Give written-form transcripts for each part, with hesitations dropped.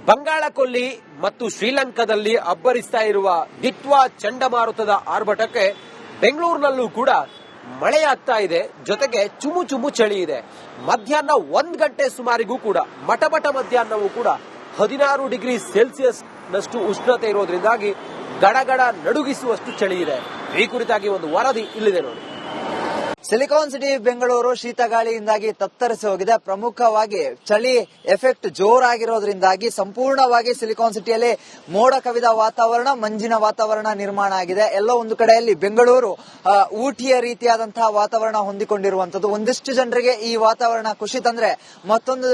ಬಂಗಾಳಕೊಲ್ಲಿ ಮತ್ತು ಶ್ರೀಲಂಕಾದಲ್ಲಿ ಅಬ್ಬರಿಸ್ತಾ ಇರುವ ದಿತ್ವಾ ಚಂಡಮಾರುತದ ಆರ್ಭಟಕ್ಕೆ ಬೆಂಗಳೂರಿನಲ್ಲೂ ಕೂಡ ಮಳೆಯಾಗ್ತಾ ಇದೆ. ಜೊತೆಗೆ ಚುಮು ಚುಮು ಚಳಿ ಇದೆ. ಮಧ್ಯಾಹ್ನ 1 ಗಂಟೆ ಸುಮಾರಿಗೂ ಕೂಡ ಮಟಮಟ ಮಧ್ಯಾಹ್ನವೂ ಕೂಡ 16 ಡಿಗ್ರಿ ಸೆಲ್ಸಿಯಸ್ ನಷ್ಟು ಉಷ್ಣತೆ ಇರೋದ್ರಿಂದಾಗಿ ಗಡಗಡ ನಡುಗಿಸುವಷ್ಟು ಚಳಿ ಇದೆ. ಈ ಕುರಿತಾಗಿ ಒಂದು ವರದಿ ಇಲ್ಲಿದೆ ನೋಡಿ. ಸಿಲಿಕಾನ್ ಸಿಟಿ ಬೆಂಗಳೂರು ಶೀತಗಾಳಿಯಿಂದಾಗಿ ತತ್ತರಿಸಿ ಹೋಗಿದೆ. ಪ್ರಮುಖವಾಗಿ ಚಳಿ ಎಫೆಕ್ಟ್ ಜೋರಾಗಿರೋದ್ರಿಂದಾಗಿ ಸಂಪೂರ್ಣವಾಗಿ ಸಿಲಿಕಾನ್ ಸಿಟಿಯಲ್ಲಿ ಮೋಡ ಕವಿದ ವಾತಾವರಣ, ಮಂಜಿನ ವಾತಾವರಣ ನಿರ್ಮಾಣ ಆಗಿದೆ. ಎಲ್ಲೋ ಒಂದು ಕಡೆಯಲ್ಲಿ ಬೆಂಗಳೂರು ಊಟಿಯ ರೀತಿಯಾದಂತಹ ವಾತಾವರಣ ಹೊಂದಿಕೊಂಡಿರುವಂತದ್ದು. ಒಂದಿಷ್ಟು ಜನರಿಗೆ ಈ ವಾತಾವರಣ ಖುಷಿ ತಂದ್ರೆ, ಮತ್ತೊಂದು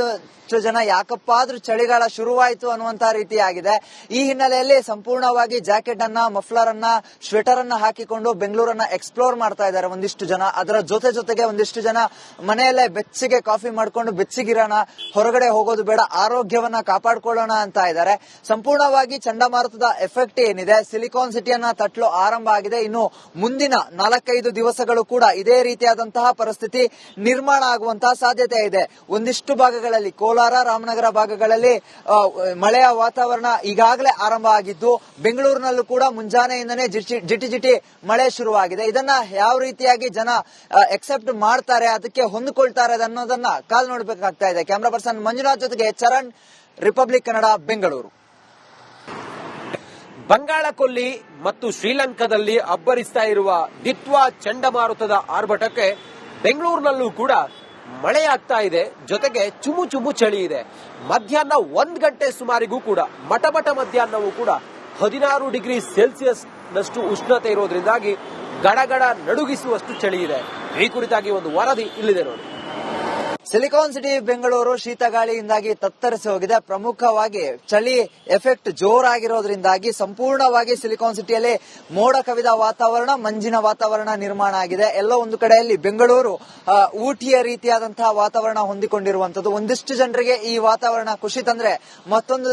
ಜನ ಯಾಕಪ್ಪ ಆದ್ರೂ ಚಳಿಗಾಲ ಶುರುವಾಯಿತು ಅನ್ನುವಂತಹ ರೀತಿಯಾಗಿದೆ. ಈ ಹಿನ್ನೆಲೆಯಲ್ಲಿ ಸಂಪೂರ್ಣವಾಗಿ ಜಾಕೆಟ್ ಅನ್ನ, ಮಫ್ಲರ್ ಅನ್ನ, ಸ್ವೆಟರ್ ಅನ್ನ ಹಾಕಿಕೊಂಡು ಬೆಂಗಳೂರನ್ನ ಎಕ್ಸ್ಪ್ಲೋರ್ ಮಾಡ್ತಾ ಇದ್ದಾರೆ ಒಂದಿಷ್ಟು ಜನ. ಅದರ ಜೊತೆಗೆ ಒಂದಿಷ್ಟು ಜನ ಮನೆಯಲ್ಲೇ ಬೆಚ್ಚಗೆ ಕಾಫಿ ಮಾಡ್ಕೊಂಡು ಬೆಚ್ಚಗಿರೋಣ, ಹೊರಗಡೆ ಹೋಗೋದು ಬೇಡ, ಆರೋಗ್ಯವನ್ನ ಕಾಪಾಡಿಕೊಳ್ಳೋಣ ಅಂತ ಇದ್ದಾರೆ. ಸಂಪೂರ್ಣವಾಗಿ ಚಂಡಮಾರುತದ ಎಫೆಕ್ಟ್ ಏನಿದೆ ಸಿಲಿಕಾನ್ ಸಿಟಿಯನ್ನ ತಟ್ಟಲು ಆರಂಭ ಆಗಿದೆ. ಇನ್ನು ಮುಂದಿನ 4-5 ದಿವಸಗಳು ಕೂಡ ಇದೇ ರೀತಿಯಾದಂತಹ ಪರಿಸ್ಥಿತಿ ನಿರ್ಮಾಣ ಆಗುವಂತಹ ಸಾಧ್ಯತೆ ಇದೆ. ಒಂದಿಷ್ಟು ಭಾಗಗಳಲ್ಲಿ ಕೋಲಾರ, ರಾಮನಗರ ಭಾಗಗಳಲ್ಲಿ ಮಳೆಯ ವಾತಾವರಣ ಈಗಾಗಲೇ ಆರಂಭ ಆಗಿದ್ದು, ಬೆಂಗಳೂರಿನಲ್ಲೂ ಕೂಡ ಮುಂಜಾನೆಯಿಂದನೇ ಜಿಟಿ ಮಳೆ ಶುರುವಾಗಿದೆ. ಇದನ್ನ ಯಾವ ರೀತಿಯಾಗಿ ಜನ ಎಕ್ಸೆಪ್ಟ್ ಮಾಡ್ತಾರೆ, ಅದಕ್ಕೆ ಹೊಂದಿಕೊಳ್ತಾರೆ ಅನ್ನೋದನ್ನ ಕಾದು ನೋಡಬೇಕಾಗ್ತಾ ಇದೆ. ಕ್ಯಾಮರಾ ಪರ್ಸನ್ ಮಂಜುನಾಥ್ ಜೊತೆಗೆ ಚರಣ್, ರಿಪಬ್ಲಿಕ್ ಕನ್ನಡ, ಬೆಂಗಳೂರು. ಬಂಗಾಳಕೊಲ್ಲಿ ಮತ್ತು ಶ್ರೀಲಂಕಾದಲ್ಲಿ ಅಬ್ಬರಿಸ್ತಾ ಇರುವ ದಿತ್ವಾ ಚಂಡಮಾರುತದ ಆರ್ಭಟಕ್ಕೆ ಬೆಂಗಳೂರಿನಲ್ಲೂ ಕೂಡ ಮಳೆಯಾಗ್ತಾ ಇದೆ. ಜೊತೆಗೆ ಚುಮು ಚುಮು ಚಳಿ ಇದೆ. ಮಧ್ಯಾಹ್ನ 1 ಗಂಟೆ ಸುಮಾರಿಗೂ ಕೂಡ ಮಟಮಟ ಮಧ್ಯಾಹ್ನವೂ ಕೂಡ 16 ಡಿಗ್ರಿ ಸೆಲ್ಸಿಯಸ್ ನಷ್ಟು ಉಷ್ಣತೆ ಇರೋದ್ರಿಂದಾಗಿ ಗಡಗಡ ನಡುಗಿಸುವಷ್ಟು ಚಳಿ ಇದೆ. ಈ ಕುರಿತಾಗಿ ಒಂದು ವರದಿ ಇಲ್ಲಿದೆ ನೋಡಿ. ಸಿಲಿಕಾನ್ ಸಿಟಿ ಬೆಂಗಳೂರು ಶೀತಗಾಳಿಯಿಂದಾಗಿ ತತ್ತರಿಸಿ ಹೋಗಿದೆ. ಪ್ರಮುಖವಾಗಿ ಚಳಿ ಎಫೆಕ್ಟ್ ಜೋರಾಗಿರೋದ್ರಿಂದಾಗಿ ಸಂಪೂರ್ಣವಾಗಿ ಸಿಲಿಕಾನ್ ಸಿಟಿಯಲ್ಲಿ ಮೋಡ ಕವಿದ ವಾತಾವರಣ, ಮಂಜಿನ ವಾತಾವರಣ ನಿರ್ಮಾಣ ಆಗಿದೆ. ಎಲ್ಲೋ ಒಂದು ಕಡೆಯಲ್ಲಿ ಬೆಂಗಳೂರು ಊಟಿಯ ರೀತಿಯಾದಂತಹ ವಾತಾವರಣ ಹೊಂದಿಕೊಂಡಿರುವಂತದ್ದು. ಒಂದಿಷ್ಟು ಜನರಿಗೆ ಈ ವಾತಾವರಣ ಖುಷಿ ತಂದ್ರೆ, ಮತ್ತೊಂದು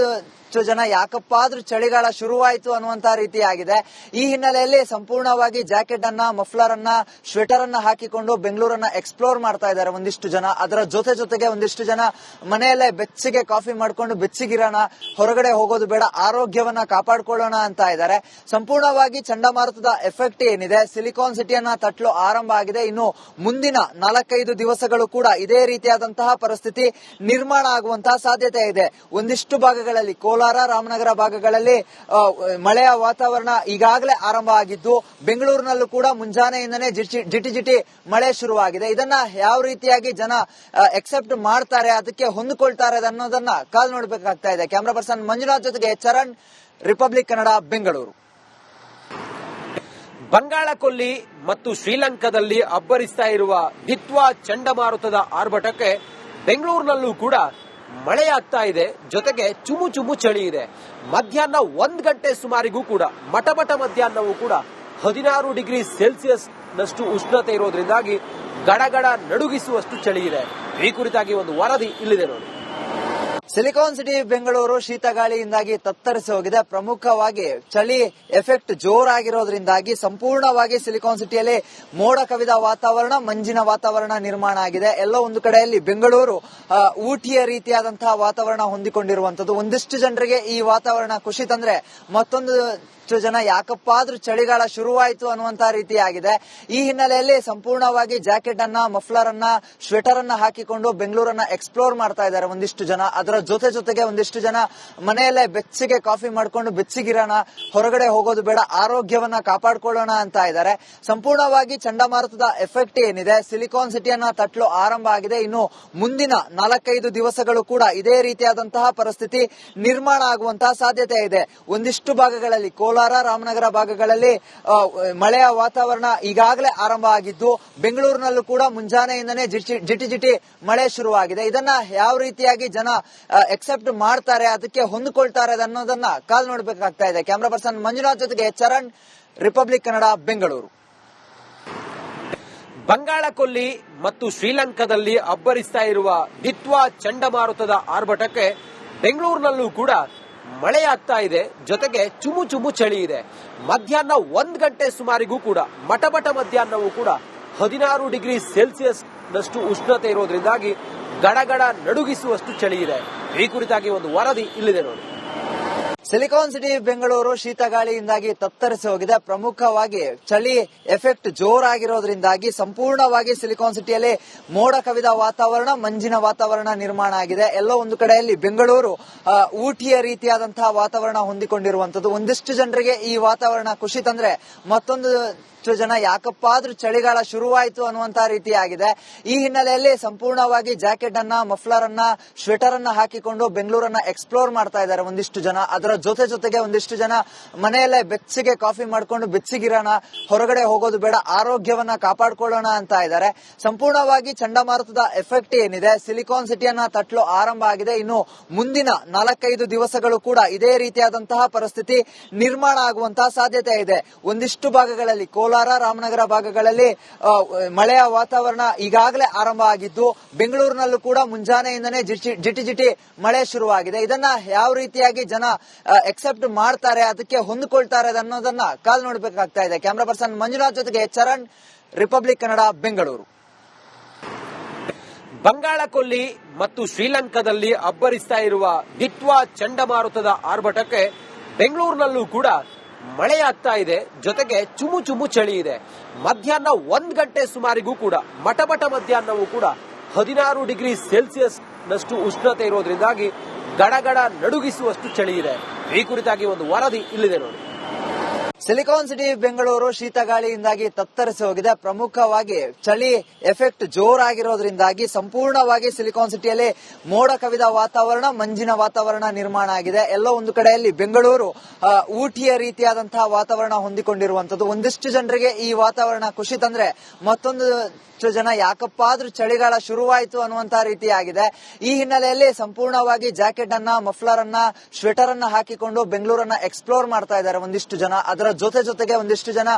ಜನ ಯಾಕಪ್ಪ ಆದ್ರೂ ಚಳಿಗಾಲ ಶುರುವಾಯಿತು ಅನ್ನುವಂತಹ ರೀತಿಯಾಗಿದೆ. ಈ ಹಿನ್ನೆಲೆಯಲ್ಲಿ ಸಂಪೂರ್ಣವಾಗಿ ಜಾಕೆಟ್ ಅನ್ನ, ಮಫ್ಲರ್ ಅನ್ನ, ಸ್ವೆಟರ್ ಅನ್ನ ಹಾಕಿಕೊಂಡು ಬೆಂಗಳೂರನ್ನ ಎಕ್ಸ್ಪ್ಲೋರ್ ಮಾಡ್ತಾ ಇದ್ದಾರೆ ಒಂದಿಷ್ಟು ಜನ. ಅದರ ಜೊತೆಗೆ ಒಂದಿಷ್ಟು ಜನ ಮನೆಯಲ್ಲೇ ಬೆಚ್ಚಗೆ ಕಾಫಿ ಮಾಡ್ಕೊಂಡು ಬೆಚ್ಚಗಿರೋಣ, ಹೊರಗಡೆ ಹೋಗೋದು ಬೇಡ, ಆರೋಗ್ಯವನ್ನ ಕಾಪಾಡಿಕೊಳ್ಳೋಣ ಅಂತ ಇದ್ದಾರೆ. ಸಂಪೂರ್ಣವಾಗಿ ಚಂಡಮಾರುತದ ಎಫೆಕ್ಟ್ ಏನಿದೆ ಸಿಲಿಕಾನ್ ಸಿಟಿಯನ್ನ ತಟ್ಟಲು ಆರಂಭ ಆಗಿದೆ. ಇನ್ನು ಮುಂದಿನ 4-5 ದಿವಸಗಳು ಕೂಡ ಇದೇ ರೀತಿಯಾದಂತಹ ಪರಿಸ್ಥಿತಿ ನಿರ್ಮಾಣ ಆಗುವಂತಹ ಸಾಧ್ಯತೆ ಇದೆ. ಒಂದಿಷ್ಟು ಭಾಗಗಳಲ್ಲಿ ಕೋಲಾರ, ರಾಮನಗರ ಭಾಗಗಳಲ್ಲಿ ಮಳೆಯ ವಾತಾವರಣ ಈಗಾಗಲೇ ಆರಂಭ ಆಗಿದ್ದು, ಬೆಂಗಳೂರಿನಲ್ಲೂ ಕೂಡ ಮುಂಜಾನೆಯಿಂದನೇ ಜಿಟಿ ಮಳೆ ಶುರುವಾಗಿದೆ. ಇದನ್ನ ಯಾವ ರೀತಿಯಾಗಿ ಜನ ಎಕ್ಸೆಪ್ಟ್ ಮಾಡ್ತಾರೆ, ಅದಕ್ಕೆ ಹೊಂದಿಕೊಳ್ತಾರೆ ಅನ್ನೋದನ್ನ ಕಾದು ನೋಡಬೇಕಾಗ್ತಾ ಇದೆ. ಕ್ಯಾಮರಾ ಪರ್ಸನ್ ಮಂಜುನಾಥ್ ಜೊತೆಗೆ ಚರಣ್, ರಿಪಬ್ಲಿಕ್ ಕನ್ನಡ, ಬೆಂಗಳೂರು. ಬಂಗಾಳಕೊಲ್ಲಿ ಮತ್ತು ಶ್ರೀಲಂಕಾದಲ್ಲಿ ಅಬ್ಬರಿಸ್ತಾ ಇರುವ ದಿತ್ವಾ ಚಂಡಮಾರುತದ ಆರ್ಭಟಕ್ಕೆ ಬೆಂಗಳೂರಿನಲ್ಲೂ ಕೂಡ ಮಳೆಯಾಗ್ತಾ ಇದೆ. ಜೊತೆಗೆ ಚುಮು ಚುಮು ಚಳಿ ಇದೆ. ಮಧ್ಯಾಹ್ನ 1 ಗಂಟೆ ಸುಮಾರಿಗೂ ಕೂಡ ಮಟಮಟ ಮಧ್ಯಾಹ್ನವೂ ಕೂಡ 16 ಡಿಗ್ರಿ ಸೆಲ್ಸಿಯಸ್ ನಷ್ಟು ಉಷ್ಣತೆ ಇರೋದ್ರಿಂದಾಗಿ ಗಡಗಡ ನಡುಗಿಸುವಷ್ಟು ಚಳಿ ಇದೆ. ಈ ಕುರಿತಾಗಿ ಒಂದು ವರದಿ ಇಲ್ಲಿದೆ ನೋಡಿ. ಸಿಲಿಕಾನ್ ಸಿಟಿ ಬೆಂಗಳೂರು ಶೀತಗಾಳಿಯಿಂದಾಗಿ ತತ್ತರಿಸಿ ಹೋಗಿದೆ. ಪ್ರಮುಖವಾಗಿ ಚಳಿ ಎಫೆಕ್ಟ್ ಜೋರಾಗಿರೋದ್ರಿಂದಾಗಿ ಸಂಪೂರ್ಣವಾಗಿ ಸಿಲಿಕಾನ್ ಸಿಟಿಯಲ್ಲಿ ಮೋಡ ಕವಿದ ವಾತಾವರಣ, ಮಂಜಿನ ವಾತಾವರಣ ನಿರ್ಮಾಣ ಆಗಿದೆ. ಎಲ್ಲೋ ಒಂದು ಕಡೆಯಲ್ಲಿ ಬೆಂಗಳೂರು ಊಟಿಯ ರೀತಿಯಾದಂತಹ ವಾತಾವರಣ ಹೊಂದಿಕೊಂಡಿರುವಂತದ್ದು. ಒಂದಿಷ್ಟು ಜನರಿಗೆ ಈ ವಾತಾವರಣ ಖುಷಿ ತಂದ್ರೆ, ಮತ್ತೊಂದು ಜನ ಯಾಕಪ್ಪ ಆದ್ರೂ ಚಳಿಗಾಲ ಶುರುವಾಯಿತು ಅನ್ನುವಂತಹ ರೀತಿಯಾಗಿದೆ. ಈ ಹಿನ್ನೆಲೆಯಲ್ಲಿ ಸಂಪೂರ್ಣವಾಗಿ ಜಾಕೆಟ್ ಅನ್ನ, ಮಫ್ಲರ್ ಅನ್ನ, ಸ್ವೆಟರ್ ಅನ್ನ ಹಾಕಿಕೊಂಡು ಬೆಂಗಳೂರನ್ನ ಎಕ್ಸ್ಪ್ಲೋರ್ ಮಾಡ್ತಾ ಇದ್ದಾರೆ ಒಂದಿಷ್ಟು ಜನ. ಅದರ ಜೊತೆಗೆ ಒಂದಿಷ್ಟು ಜನ ಮನೆಯಲ್ಲೇ ಬೆಚ್ಚಗೆ ಕಾಫಿ ಮಾಡ್ಕೊಂಡು ಬೆಚ್ಚಗಿರೋಣ, ಹೊರಗಡೆ ಹೋಗೋದು ಬೇಡ, ಆರೋಗ್ಯವನ್ನ ಕಾಪಾಡಿಕೊಳ್ಳೋಣ ಅಂತ ಇದ್ದಾರೆ. ಸಂಪೂರ್ಣವಾಗಿ ಚಂಡಮಾರುತದ ಎಫೆಕ್ಟ್ ಏನಿದೆ ಸಿಲಿಕಾನ್ ಸಿಟಿಯನ್ನ ತಟ್ಟಲು ಆರಂಭ ಆಗಿದೆ. ಇನ್ನು ಮುಂದಿನ 4-5 ದಿವಸಗಳು ಕೂಡ ಇದೇ ರೀತಿಯಾದಂತಹ ಪರಿಸ್ಥಿತಿ ನಿರ್ಮಾಣ ಆಗುವಂತಹ ಸಾಧ್ಯತೆ ಇದೆ. ಒಂದಿಷ್ಟು ಭಾಗಗಳಲ್ಲಿ ಕೋಲಾರ, ರಾಮನಗರ ಭಾಗಗಳಲ್ಲಿ ಮಳೆಯ ವಾತಾವರಣ ಈಗಾಗಲೇ ಆರಂಭ ಆಗಿದ್ದು, ಬೆಂಗಳೂರಿನಲ್ಲೂ ಕೂಡ ಮುಂಜಾನೆಯಿಂದನೇ ಜಿಟಿ ಮಳೆ ಶುರುವಾಗಿದೆ. ಇದನ್ನ ಯಾವ ರೀತಿಯಾಗಿ ಜನ ಎಕ್ಸೆಪ್ಟ್ ಮಾಡ್ತಾರೆ, ಅದಕ್ಕೆ ಹೊಂದಿಕೊಳ್ತಾರೆ ಅನ್ನೋದನ್ನ ಕಾದು ನೋಡಬೇಕಾಗ್ತಾ ಇದೆ. ಕ್ಯಾಮರಾ ಪರ್ಸನ್ ಮಂಜುನಾಥ್ ಜೊತೆಗೆ ಚರಣ್, ರಿಪಬ್ಲಿಕ್ ಕನ್ನಡ, ಬೆಂಗಳೂರು. ಬಂಗಾಳಕೊಲ್ಲಿ ಮತ್ತು ಶ್ರೀಲಂಕಾದಲ್ಲಿ ಅಬ್ಬರಿಸ್ತಾ ಇರುವ ದಿತ್ವಾ ಚಂಡಮಾರುತದ ಆರ್ಭಟಕ್ಕೆ ಬೆಂಗಳೂರಿನಲ್ಲೂ ಕೂಡ ಮಳೆಯಾಗ್ತಾ ಇದೆ. ಜೊತೆಗೆ ಚುಮು ಚುಮು ಚಳಿ ಇದೆ. ಮಧ್ಯಾಹ್ನ 1 ಗಂಟೆ ಸುಮಾರಿಗೂ ಕೂಡ ಮಟಮಟ ಮಧ್ಯಾಹ್ನವೂ ಕೂಡ 16 ಡಿಗ್ರಿ ಸೆಲ್ಸಿಯಸ್ ನಷ್ಟು ಉಷ್ಣತೆ ಇರೋದ್ರಿಂದಾಗಿ ಗಡಗಡ ನಡುಗಿಸುವಷ್ಟು ಚಳಿ ಇದೆ. ಈ ಕುರಿತಾಗಿ ಒಂದು ವರದಿ ಇಲ್ಲಿದೆ ನೋಡಿ. ಸಿಲಿಕಾನ್ ಸಿಟಿ ಬೆಂಗಳೂರು ಶೀತಗಾಳಿಯಿಂದಾಗಿ ತತ್ತರಿಸಿ ಹೋಗಿದೆ. ಪ್ರಮುಖವಾಗಿ ಚಳಿ ಎಫೆಕ್ಟ್ ಜೋರಾಗಿರೋದ್ರಿಂದಾಗಿ ಸಂಪೂರ್ಣವಾಗಿ ಸಿಲಿಕಾನ್ ಸಿಟಿಯಲ್ಲಿ ಮೋಡ ಕವಿದ ವಾತಾವರಣ, ಮಂಜಿನ ವಾತಾವರಣ ನಿರ್ಮಾಣ ಆಗಿದೆ. ಎಲ್ಲೋ ಒಂದು ಕಡೆಯಲ್ಲಿ ಬೆಂಗಳೂರು ಊಟಿಯ ರೀತಿಯಾದಂತಹ ವಾತಾವರಣ ಹೊಂದಿಕೊಂಡಿರುವಂತದ್ದು. ಒಂದಿಷ್ಟು ಜನರಿಗೆ ಈ ವಾತಾವರಣ ಖುಷಿ ತಂದ್ರೆ, ಮತ್ತೊಂದು ಜನ ಯಾಕಪ್ಪ ಆದ್ರೂ ಚಳಿಗಾಲ ಶುರುವಾಯಿತು ಅನ್ನುವಂತಹ ರೀತಿಯಾಗಿದೆ. ಈ ಹಿನ್ನೆಲೆಯಲ್ಲಿ ಸಂಪೂರ್ಣವಾಗಿ ಜಾಕೆಟ್ ಅನ್ನ, ಮಫ್ಲರ್ ಅನ್ನ, ಸ್ವೆಟರ್ ಅನ್ನ ಹಾಕಿಕೊಂಡು ಬೆಂಗಳೂರನ್ನ ಎಕ್ಸ್ಪ್ಲೋರ್ ಮಾಡ್ತಾ ಇದ್ದಾರೆ ಒಂದಿಷ್ಟು ಜನ. ಅದರ ಜೊತೆಗೆ ಒಂದಿಷ್ಟು ಜನ ಮನೆಯಲ್ಲೇ ಬೆಚ್ಚಗೆ ಕಾಫಿ ಮಾಡ್ಕೊಂಡು ಬೆಚ್ಚಗಿರೋಣ, ಹೊರಗಡೆ ಹೋಗೋದು ಬೇಡ, ಆರೋಗ್ಯವನ್ನ ಕಾಪಾಡ್ಕೊಳ್ಳೋಣ ಅಂತ ಇದ್ದಾರೆ. ಸಂಪೂರ್ಣವಾಗಿ ಚಂಡಮಾರುತದ ಎಫೆಕ್ಟ್ ಏನಿದೆ ಸಿಲಿಕಾನ್ ಸಿಟಿಯನ್ನ ತಟ್ಟಲು ಆರಂಭ ಆಗಿದೆ. ಇನ್ನು ಮುಂದಿನ 4-5 ದಿವಸಗಳು ಕೂಡ ಇದೇ ರೀತಿಯಾದಂತಹ ಪರಿಸ್ಥಿತಿ ನಿರ್ಮಾಣ ಆಗುವಂತಹ ಸಾಧ್ಯತೆ ಇದೆ. ಒಂದಿಷ್ಟು ಭಾಗಗಳಲ್ಲಿ ಕೋಲಾರ, ರಾಮನಗರ ಭಾಗಗಳಲ್ಲಿ ಮಳೆಯ ವಾತಾವರಣ ಈಗಾಗಲೇ ಆರಂಭ ಆಗಿದ್ದು, ಬೆಂಗಳೂರಿನಲ್ಲೂ ಕೂಡ ಮುಂಜಾನೆಯಿಂದನೇ ಜಿಟಿ ಮಳೆ ಶುರುವಾಗಿದೆ. ಇದನ್ನ ಯಾವ ರೀತಿಯಾಗಿ ಜನ ಎಕ್ಸೆಪ್ಟ್ ಮಾಡ್ತಾರೆ, ಅದಕ್ಕೆ ಹೊಂದಿಕೊಳ್ತಾರೆ ಅನ್ನೋದನ್ನ ಕಾದು ನೋಡಬೇಕಾಗ್ತಾ ಇದೆ. ಕ್ಯಾಮರಾ ಪರ್ಸನ್ ಮಂಜುನಾಥ್ ಜೊತೆಗೆ ಚರಣ್, ರಿಪಬ್ಲಿಕ್ ಕನ್ನಡ, ಬೆಂಗಳೂರು. ಬಂಗಾಳ ಕೊಲ್ಲಿ ಮತ್ತು ಶ್ರೀಲಂಕಾದಲ್ಲಿ ಅಬ್ಬರಿಸ್ತಾ ಇರುವ ದಿಟ್ವಾ ಚಂಡಮಾರುತದ ಆರ್ಭಟಕ್ಕೆ ಬೆಂಗಳೂರಿನಲ್ಲೂ ಕೂಡ ಮಳೆಯಾಗ್ತಾ ಇದೆ. ಜೊತೆಗೆ ಚುಮು ಚಳಿ ಇದೆ. ಮಧ್ಯಾಹ್ನ 1 ಗಂಟೆ ಸುಮಾರಿಗೂ ಕೂಡ ಮಟಮಟ ಮಧ್ಯಾಹ್ನವೂ ಕೂಡ 16 ಡಿಗ್ರಿ ಸೆಲ್ಸಿಯಸ್ ನಷ್ಟು ಉಷ್ಣತೆ ಇರೋದ್ರಿಂದಾಗಿ ಗಡಗಡ ನಡುಗಿಸುವಷ್ಟು ಚಳಿ ಇದೆ. ಈ ಕುರಿತಾಗಿ ಒಂದು ವರದಿ ಇಲ್ಲಿದೆ ನೋಡಿ. ಸಿಲಿಕಾನ್ ಸಿಟಿ ಬೆಂಗಳೂರು ಶೀತಗಾಳಿಯಿಂದಾಗಿ ತತ್ತರಿಸಿ ಹೋಗಿದೆ. ಪ್ರಮುಖವಾಗಿ ಚಳಿ ಎಫೆಕ್ಟ್ ಜೋರಾಗಿರೋದ್ರಿಂದಾಗಿ ಸಂಪೂರ್ಣವಾಗಿ ಸಿಲಿಕಾನ್ ಸಿಟಿಯಲ್ಲಿ ಮೋಡ ಕವಿದ ವಾತಾವರಣ, ಮಂಜಿನ ವಾತಾವರಣ ನಿರ್ಮಾಣ ಆಗಿದೆ. ಎಲ್ಲೋ ಒಂದು ಕಡೆಯಲ್ಲಿ ಬೆಂಗಳೂರು ಊಟಿಯ ರೀತಿಯಾದಂತಹ ವಾತಾವರಣ ಹೊಂದಿಕೊಂಡಿರುವಂತದ್ದು. ಒಂದಿಷ್ಟು ಜನರಿಗೆ ಈ ವಾತಾವರಣ ಖುಷಿ ತಂದ್ರೆ, ಮತ್ತೊಂದು ಜನ ಯಾಕಪ್ಪ ಆದ್ರೂ ಚಳಿಗಾಲ ಶುರುವಾಯಿತು ಅನ್ನುವಂತಹ ರೀತಿಯಾಗಿದೆ. ಈ ಹಿನ್ನೆಲೆಯಲ್ಲಿ ಸಂಪೂರ್ಣವಾಗಿ ಜಾಕೆಟ್ ಅನ್ನ, ಮಫ್ಲರ್ ಅನ್ನ, ಸ್ವೆಟರ್ ಅನ್ನ ಹಾಕಿಕೊಂಡು ಬೆಂಗಳೂರನ್ನ ಎಕ್ಸ್ಪ್ಲೋರ್ ಮಾಡ್ತಾ ಇದ್ದಾರೆ ಒಂದಿಷ್ಟು ಜನ. ಅದರ ಜೊತೆಗೆ ಒಂದಿಷ್ಟು ಜನ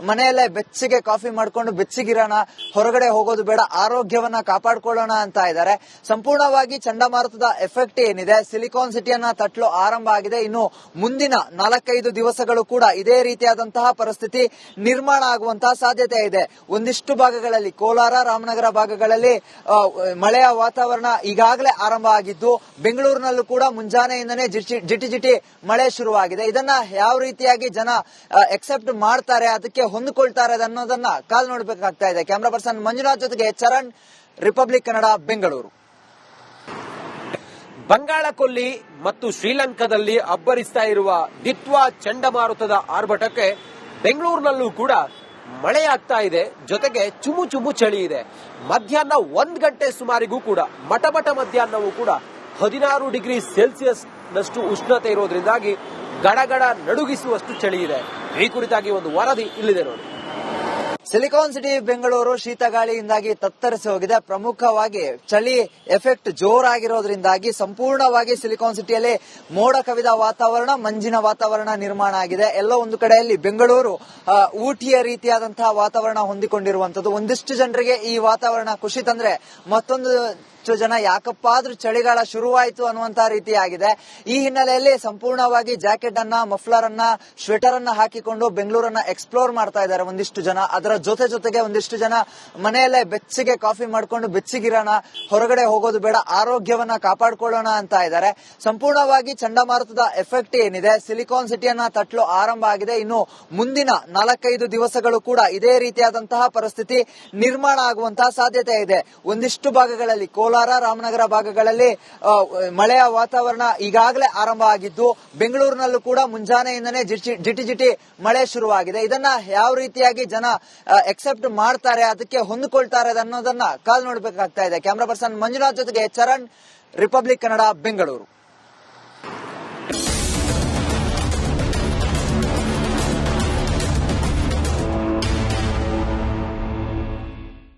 ಮನೆಯಲ್ಲೇ ಬೆಚ್ಚಗೆ ಕಾಫಿ ಮಾಡ್ಕೊಂಡು ಬೆಚ್ಚಗಿರೋಣ, ಹೊರಗಡೆ ಹೋಗೋದು ಬೇಡ, ಆರೋಗ್ಯವನ್ನ ಕಾಪಾಡ್ಕೊಳ್ಳೋಣ ಅಂತ ಇದ್ದಾರೆ. ಸಂಪೂರ್ಣವಾಗಿ ಚಂಡಮಾರುತದ ಎಫೆಕ್ಟ್ ಏನಿದೆ ಸಿಲಿಕಾನ್ ಸಿಟಿಯನ್ನ ತಟ್ಟಲು ಆರಂಭ ಆಗಿದೆ. ಇನ್ನು ಮುಂದಿನ 4-5 ದಿವಸಗಳು ಕೂಡ ಇದೇ ರೀತಿಯಾದಂತಹ ಪರಿಸ್ಥಿತಿ ನಿರ್ಮಾಣ ಆಗುವಂತಹ ಸಾಧ್ಯತೆ ಇದೆ. ಒಂದಿಷ್ಟು ಭಾಗಗಳಲ್ಲಿ ಕೋಲಾರ, ರಾಮನಗರ ಭಾಗಗಳಲ್ಲಿ ಮಳೆಯ ವಾತಾವರಣ ಈಗಾಗಲೇ ಆರಂಭ ಆಗಿದ್ದು, ಬೆಂಗಳೂರಿನಲ್ಲೂ ಕೂಡ ಮುಂಜಾನೆಯಿಂದನೇ ಜಿಟಿ ಮಳೆ ಶುರುವಾಗಿದೆ. ಇದನ್ನ ಯಾವ ರೀತಿಯಾಗಿ ಜನ ಎಕ್ಸೆಪ್ಟ್ ಮಾಡ್ತಾರೆ, ಅದಕ್ಕೆ ಹೊಂದಿಕೊಳ್ತಾರೆ ಅನ್ನೋದನ್ನ ಕಾದು ನೋಡಬೇಕಾಗ್ತಾ ಇದೆ. ಕ್ಯಾಮರಾ ಪರ್ಸನ್ ಮಂಜುನಾಥ್ ಜೊತೆಗೆ ಚರಣ್, ರಿಪಬ್ಲಿಕ್ ಕನ್ನಡ, ಬೆಂಗಳೂರು. ಬಂಗಾಳ ಕೊಲ್ಲಿ ಮತ್ತು ಶ್ರೀಲಂಕಾದಲ್ಲಿ ಅಬ್ಬರಿಸ್ತಾ ಇರುವ ದಿಟ್ವಾ ಚಂಡಮಾರುತದ ಆರ್ಭಟಕ್ಕೆ ಬೆಂಗಳೂರಿನಲ್ಲೂ ಕೂಡ ಮಳೆಯಾಗ್ತಾ ಇದೆ. ಜೊತೆಗೆ ಚುಮು ಚಳಿ ಇದೆ. ಮಧ್ಯಾಹ್ನ 1 ಗಂಟೆ ಸುಮಾರಿಗೂ ಕೂಡ ಮಟಮಟ ಮಧ್ಯಾಹ್ನವೂ ಕೂಡ 16 ಡಿಗ್ರಿ ಸೆಲ್ಸಿಯಸ್ ನಷ್ಟು ಉಷ್ಣತೆ ಇರೋದ್ರಿಂದಾಗಿ ಗಡಗಡ ನಡುಗಿಸುವಷ್ಟು ಚಳಿ ಇದೆ. ಈ ಕುರಿತಾಗಿ ಒಂದು ವರದಿ ಇಲ್ಲಿದೆ ನೋಡಿ. ಸಿಲಿಕಾನ್ ಸಿಟಿ ಬೆಂಗಳೂರು ಶೀತಗಾಳಿಯಿಂದಾಗಿ ತತ್ತರಿಸಿ ಹೋಗಿದೆ. ಪ್ರಮುಖವಾಗಿ ಚಳಿ ಎಫೆಕ್ಟ್ ಜೋರಾಗಿರೋದ್ರಿಂದಾಗಿ ಸಂಪೂರ್ಣವಾಗಿ ಸಿಲಿಕಾನ್ ಸಿಟಿಯಲ್ಲಿ ಮೋಡ ಕವಿದ ವಾತಾವರಣ, ಮಂಜಿನ ವಾತಾವರಣ ನಿರ್ಮಾಣ ಆಗಿದೆ. ಎಲ್ಲೋ ಒಂದು ಕಡೆಯಲ್ಲಿ ಬೆಂಗಳೂರು ಊಟಿಯ ರೀತಿಯಾದಂತಹ ವಾತಾವರಣ ಹೊಂದಿಕೊಂಡಿರುವಂತದ್ದು. ಒಂದಿಷ್ಟು ಜನರಿಗೆ ಈ ವಾತಾವರಣ ಖುಷಿ ತಂದ್ರೆ, ಮತ್ತೊಂದು ಜನ ಯಾಕಪ್ಪ ಆದ್ರೂ ಚಳಿಗಾಲ ಶುರುವಾಯಿತು ಅನ್ನುವಂತಹ ರೀತಿಯಾಗಿದೆ. ಈ ಹಿನ್ನೆಲೆಯಲ್ಲಿ ಸಂಪೂರ್ಣವಾಗಿ ಜಾಕೆಟ್ ಅನ್ನ, ಮಫ್ಲರ್ ಅನ್ನ, ಸ್ವೆಟರ್ ಅನ್ನ ಹಾಕಿಕೊಂಡು ಬೆಂಗಳೂರನ್ನ ಎಕ್ಸ್ಪ್ಲೋರ್ ಮಾಡ್ತಾ ಇದ್ದಾರೆ ಒಂದಿಷ್ಟು ಜನ. ಅದರ ಜೊತೆಗೆ ಒಂದಿಷ್ಟು ಜನ ಮನೆಯಲ್ಲೇ ಬೆಚ್ಚಗೆ ಕಾಫಿ ಮಾಡ್ಕೊಂಡು ಬೆಚ್ಚಗಿರೋಣ, ಹೊರಗಡೆ ಹೋಗೋದು ಬೇಡ, ಆರೋಗ್ಯವನ್ನ ಕಾಪಾಡ್ಕೊಳ್ಳೋಣ ಅಂತ ಇದ್ದಾರೆ. ಸಂಪೂರ್ಣವಾಗಿ ಚಂಡಮಾರುತದ ಎಫೆಕ್ಟ್ ಏನಿದೆ ಸಿಲಿಕಾನ್ ಸಿಟಿಯನ್ನ ತಟ್ಟಲು ಆರಂಭ ಆಗಿದೆ. ಇನ್ನು ಮುಂದಿನ 4-5 ದಿವಸಗಳು ಕೂಡ ಇದೇ ರೀತಿಯಾದಂತಹ ಪರಿಸ್ಥಿತಿ ನಿರ್ಮಾಣ ಆಗುವಂತಹ ಸಾಧ್ಯತೆ ಇದೆ. ಒಂದಿಷ್ಟು ಭಾಗಗಳಲ್ಲಿ ಕೋಲಾರ, ರಾಮನಗರ ಭಾಗಗಳಲ್ಲಿ ಮಳೆಯ ವಾತಾವರಣ ಈಗಾಗಲೇ ಆರಂಭ ಆಗಿದ್ದು, ಬೆಂಗಳೂರಿನಲ್ಲೂ ಕೂಡ ಮುಂಜಾನೆಯಿಂದನೇ ಜಿಟಿ ಮಳೆ ಶುರುವಾಗಿದೆ. ಇದನ್ನ ಯಾವ ರೀತಿಯಾಗಿ ಜನ ಎಕ್ಸೆಪ್ಟ್ ಮಾಡ್ತಾರೆ, ಅದಕ್ಕೆ ಹೊಂದಿಕೊಳ್ತಾರೆ ಅನ್ನೋದನ್ನ ಕಾದು ನೋಡಬೇಕಾಗ್ತಾ ಇದೆ. ಕ್ಯಾಮರಾ ಪರ್ಸನ್ ಮಂಜುನಾಥ್ ಜೊತೆಗೆ ಚರಣ್, ರಿಪಬ್ಲಿಕ್ ಕನ್ನಡ, ಬೆಂಗಳೂರು.